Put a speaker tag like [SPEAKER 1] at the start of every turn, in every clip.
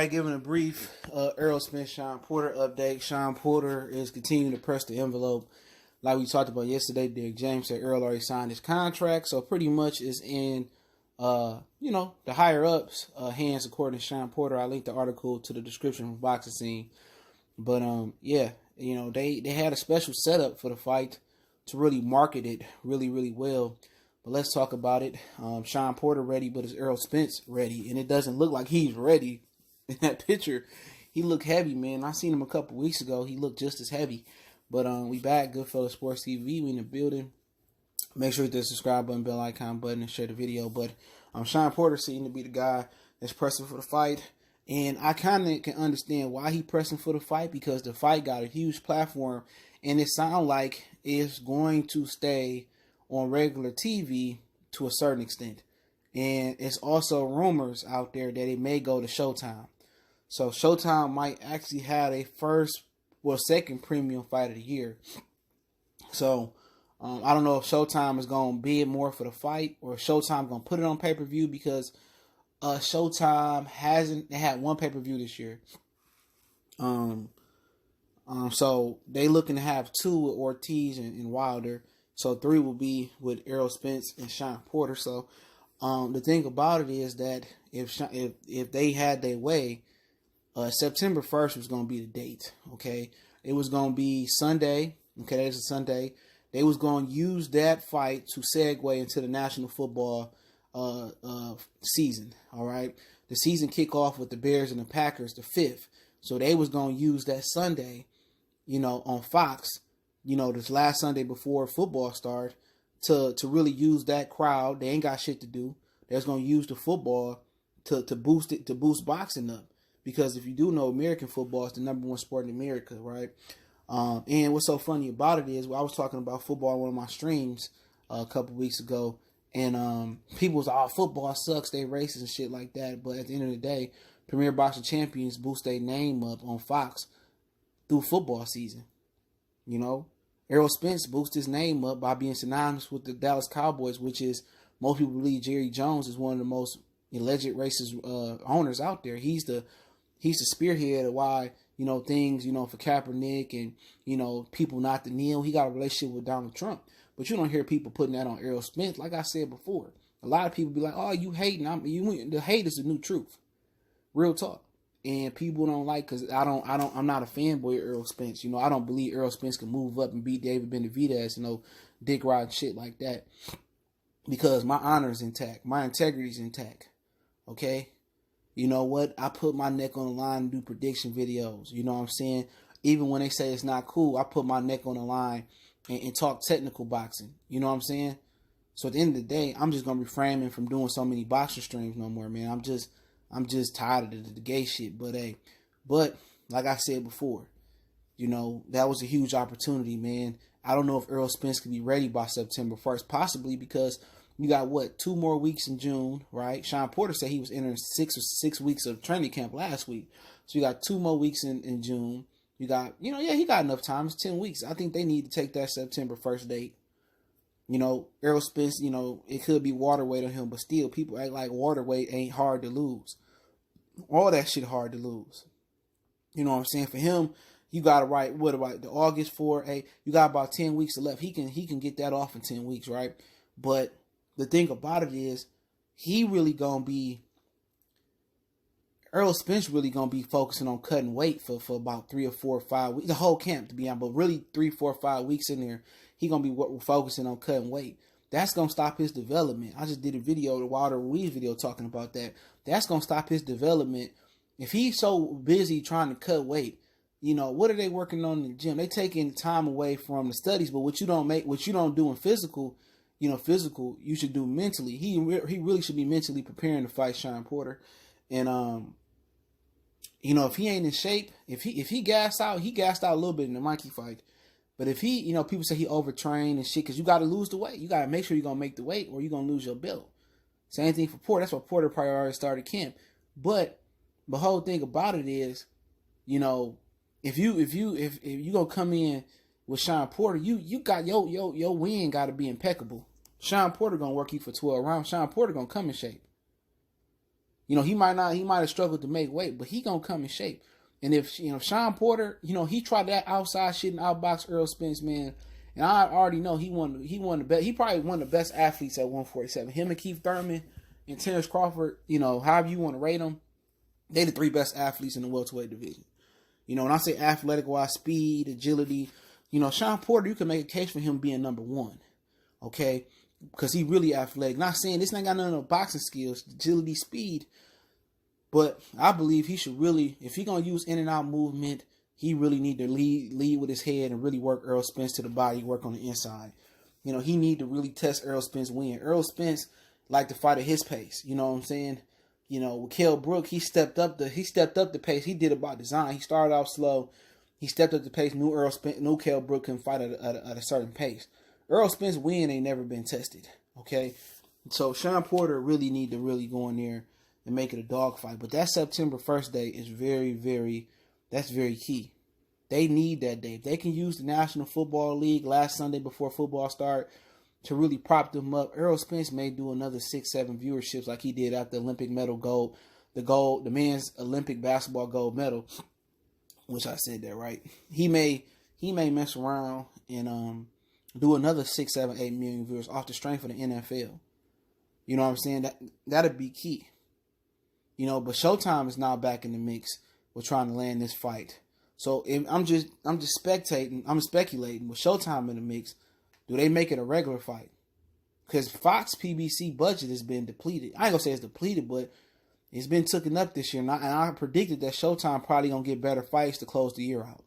[SPEAKER 1] back giving a brief Errol Spence, Shawn Porter update. Shawn Porter is continuing to press the envelope. Like we talked about yesterday, Derek James said Errol already signed his contract, so pretty much is in, the higher ups' hands, according to Shawn Porter. I linked the article to the description from Boxing Scene. But they had a special setup for the fight to really market it really, really well. But let's talk about it. Shawn Porter ready, but is Errol Spence ready? And it doesn't look like he's ready. In that picture, he looked heavy, man. I seen him a couple weeks ago. He looked just as heavy. But we back, Goodfellas Sports TV. We in the building. Make sure you hit the subscribe button, bell icon button, and share the video. But Shawn Porter seemed to be the guy that's pressing for the fight. And I kind of can understand why he pressing for the fight, because the fight got a huge platform. And it sounds like it's going to stay on regular TV to a certain extent. And it's also rumors out there that it may go to Showtime. So Showtime might actually have a second premium fight of the year. So I don't know if Showtime is going to bid more for the fight, or if Showtime going to put it on pay-per-view, because Showtime hasn't had one pay-per-view this year. So they looking to have 2 with Ortiz and Wilder. So 3 will be with Errol Spence and Shawn Porter. So the thing about it is that if they had their way, September 1st was going to be the date, okay? It was going to be Sunday, okay, that's a Sunday. They was going to use that fight to segue into the National Football season, all right? The season kick off with the Bears and the Packers the 5th. So they was going to use that Sunday, on Fox, this last Sunday before football started, to really use that crowd. They ain't got shit to do. They're going to use the football to boost boxing up. Because if you do know, American football is the #1 sport in America, right? And what's so funny about it is, I was talking about football on one of my streams a couple weeks ago, and people was like, "Oh, football sucks, they racist and shit like that." But at the end of the day, Premier Boxing Champions boost their name up on Fox through football season. Errol Spence boosts his name up by being synonymous with the Dallas Cowboys, which is, most people believe Jerry Jones is one of the most alleged racist owners out there. He's the spearhead of why, things, for Kaepernick and, people not to kneel. He got a relationship with Donald Trump. But you don't hear people putting that on Errol Spence. Like I said before, a lot of people be like, "Oh, you hating." The hate is the new truth. Real talk. And people don't like, because I'm not a fanboy of Errol Spence. I don't believe Errol Spence can move up and beat David Benavidez, dick ride shit like that. Because my honor is intact. My integrity is intact. Okay? You know what? I put my neck on the line and do prediction videos. You know what I'm saying? Even when they say it's not cool, I put my neck on the line and talk technical boxing. You know what I'm saying? So at the end of the day, I'm just going to refrain from doing so many boxer streams no more, man. I'm just tired of the gay shit. But like I said before, that was a huge opportunity, man. I don't know if Errol Spence could be ready by September 1st, possibly because you got 2 more weeks in June, right? Shawn Porter said he was entering 6 weeks of training camp last week. So you got 2 more weeks in June. You got, he got enough time. It's 10 weeks. I think they need to take that September 1st date. Errol Spence, it could be waterweight on him, but still, people act like waterweight ain't hard to lose. All that shit hard to lose. You know what I'm saying? For him, you got to write, the August 4, you got about 10 weeks left. He can get that off in 10 weeks, right? But the thing about it is, Errol Spence really going to be focusing on cutting weight for about 3 or 4 or 5 weeks. The whole camp, to be honest, but really 3, 4, 5 weeks in there, he going to be focusing on cutting weight. That's going to stop his development. I just did a video, the Wilder Ruiz video, talking about that. That's going to stop his development. If he's so busy trying to cut weight, what are they working on in the gym? They taking time away from the studies, but what you don't do in physical, you should do mentally. He really should be mentally preparing to fight Shawn Porter. And if he ain't in shape, if he gassed out a little bit in the Mikey fight. But if he, people say he overtrained and shit, because you got to lose the weight. You got to make sure you're going to make the weight, or you're going to lose your belt. Same thing for Porter. That's why Porter probably already started camp. But the whole thing about it is, if you gonna come in with Shawn Porter, you got your win got to be impeccable. Shawn Porter gonna work you for 12 rounds. Shawn Porter gonna come in shape. He might have struggled to make weight, but he gonna come in shape. And if Shawn Porter, he tried that outside shit and outbox Errol Spence, man. And I already know he won the best. He probably one of the best athletes at 147. Him and Keith Thurman and Terrence Crawford, however you want to rate them, they the 3 best athletes in the welterweight division. When I say athletic wise, speed, agility, Shawn Porter, you can make a case for him being number 1. Okay? Because he really athletic. Not saying this ain't got none of boxing skills, agility, speed. But I believe he should really, if he gonna use in and out movement, he really need to lead with his head and really work Errol Spence to the body, work on the inside. He need to really test Errol Spence win. Errol Spence like to fight at his pace. You know what I'm saying? With Kell Brook, he stepped up the pace. He did it by design. He started off slow. He stepped up the pace. Knew Kell Brook can fight at a certain pace. Errol Spence win ain't never been tested. Okay, so Shawn Porter really need to really go in there and make it a dogfight. But that September 1st day is that's very key. They need that day. If they can use the National Football League last Sunday before football start to really prop them up, Errol Spence may do another 6-7 viewerships like he did after the Olympic medal gold, the men's Olympic basketball gold medal, which I said that right. He may mess around and do another 6, 7, 8 million viewers off the strength of the NFL. You know what I'm saying? That'd be key. But Showtime is now back in the mix with trying to land this fight. So I'm just spectating. I'm speculating with Showtime in the mix. Do they make it a regular fight? Because Fox PBC budget has been depleted. I ain't gonna say it's depleted, but it's been taken up this year. And I predicted that Showtime probably gonna get better fights to close the year out.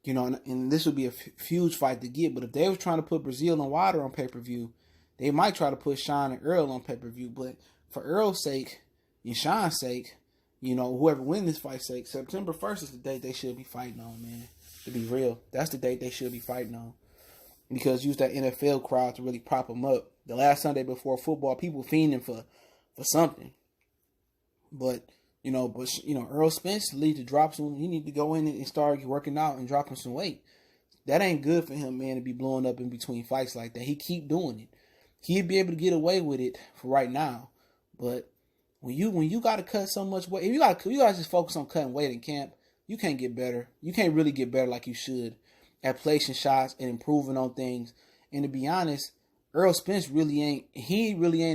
[SPEAKER 1] And this would be a huge fight to get. But if they were trying to put Brazil and Wilder on pay-per-view, they might try to put Shawn and Errol on pay-per-view. But for Errol's sake and Shawn's sake, whoever wins this fight's sake, September 1st is the date they should be fighting on, man. To be real, that's the date they should be fighting on. Because use that NFL crowd to really prop them up. The last Sunday before football, people fiending for something. But Errol Spence need to drop some. He need to go in and start working out and dropping some weight. That ain't good for him, man, to be blowing up in between fights like that. He keep doing it. He'd be able to get away with it for right now. But when you gotta cut so much weight, if you gotta just focus on cutting weight in camp, you can't get better. You can't really get better like you should at placing shots and improving on things. And to be honest, Errol Spence really ain't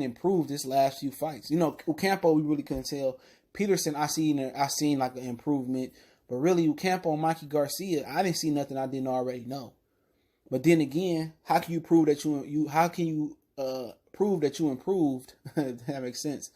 [SPEAKER 1] improved this last few fights. Ocampo, we really couldn't tell. Peterson, I seen like an improvement. But really, Ocampo and Mikey Garcia, I didn't see nothing I didn't already know. But then again, how can you prove that prove that you improved? That makes sense.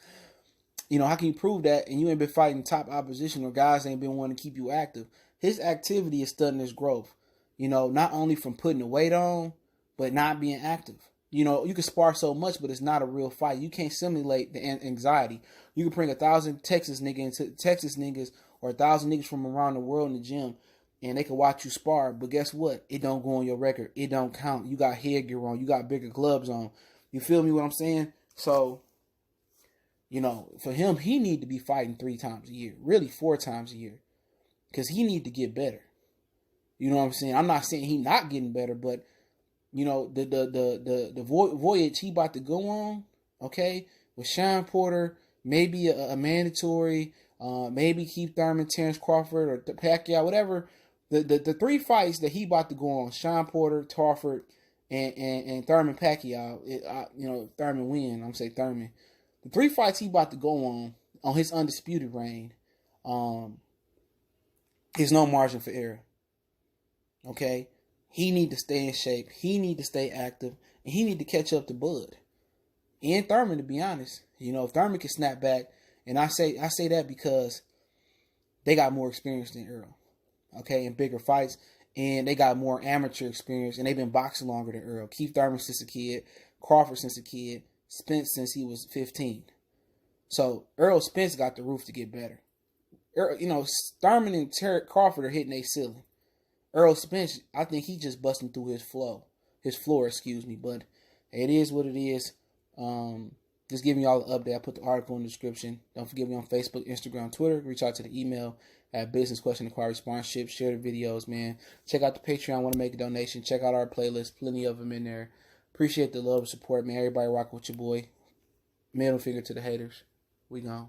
[SPEAKER 1] How can you prove that and you ain't been fighting top opposition or guys ain't been wanting to keep you active? His activity is stunting his growth. Not only from putting the weight on, but not being active. You can spar so much, but it's not a real fight. You can't simulate the anxiety. You can bring 1,000 Texas niggas or 1,000 niggas from around the world in the gym, and they can watch you spar. But guess what? It don't go on your record. It don't count. You got headgear on. You got bigger gloves on. You feel me? What I'm saying? So, for him, he need to be fighting 3 times a year, really 4 times a year, because he need to get better. You know what I'm saying? I'm not saying he not getting better, but the voyage he about to go on, okay, with Shawn Porter, maybe a mandatory, maybe Keith Thurman, Terrence Crawford, or Pacquiao, whatever. The 3 fights that he about to go on, Shawn Porter, Crawford, and Thurman Pacquiao, Thurman win. I'm saying Thurman. The 3 fights he about to go on his undisputed reign, is no margin for error. Okay, he need to stay in shape. He need to stay active, and he need to catch up to Bud and Thurman. To be honest, if Thurman can snap back, and I say that because they got more experience than Errol, okay, in bigger fights, and they got more amateur experience, and they've been boxing longer than Errol. Keith Thurman since a kid, Crawford since a kid, Spence since he was 15. So Errol Spence got the roof to get better. Thurman and Crawford are hitting a ceiling. Errol Spence, I think he just busting through his floor, but it is what it is. Just giving y'all an update. I put the article in the description. Don't forget me on Facebook, Instagram, Twitter. Reach out to the email at business question inquiry sponsorship. Share the videos, man. Check out the Patreon. Want to make a donation? Check out our playlist. Plenty of them in there. Appreciate the love and support, man. Everybody rock with your boy. Middle finger to the haters. We gone.